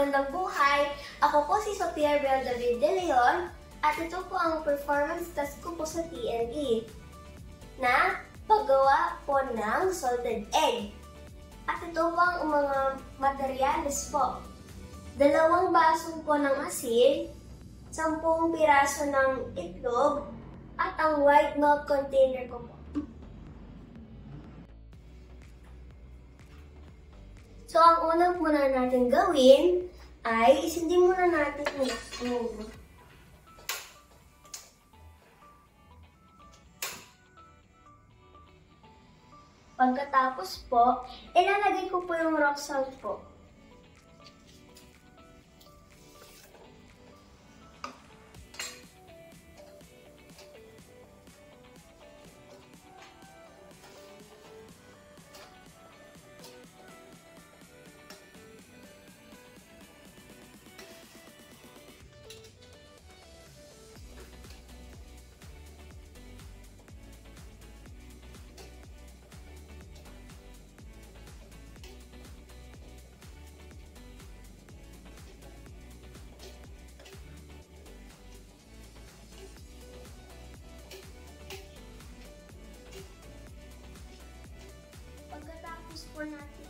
magandang buhay! Ako po si Sophia Bel David De Leon at ito po ang performance task ko po sa TNE na paggawa po ng salted egg. At ito po ang mga materyales po. 2 baso po ng asin, 10 piraso ng itlog, at ang white milk container ko po. So, ang unang muna natin gawin ay isindi muna natin ito. Pagkatapos po, ilalagay ko po yung rock salt po. Pagkatapos po natin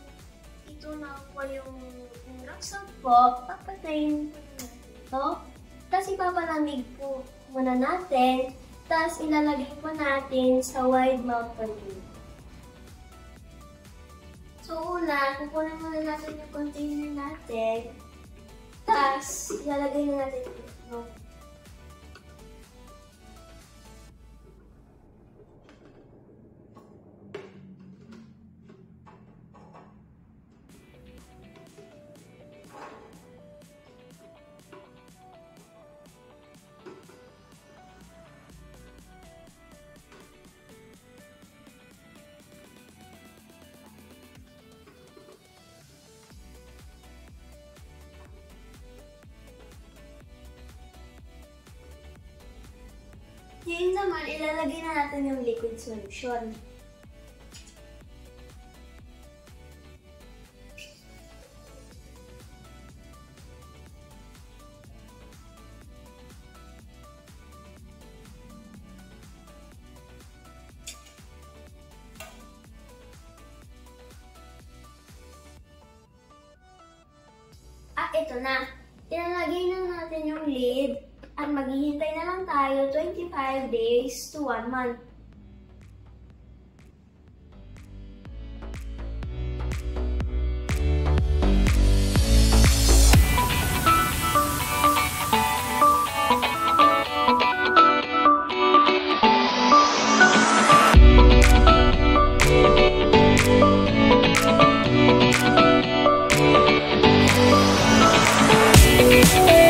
ito na po yung rock salt po, papatayin po natin ito. Tapos ipapalamig po muna natin. Tapos ilalagay po natin sa wide mouth container. So una, kukunin muna natin yung container natin. Tapos ilalagay na natin ito. Ngayon naman, ilalagay na natin yung liquid solution. At ito na. Ilalagay na natin yung lid. At maghihintay na lang tayo 25 days to 1 month.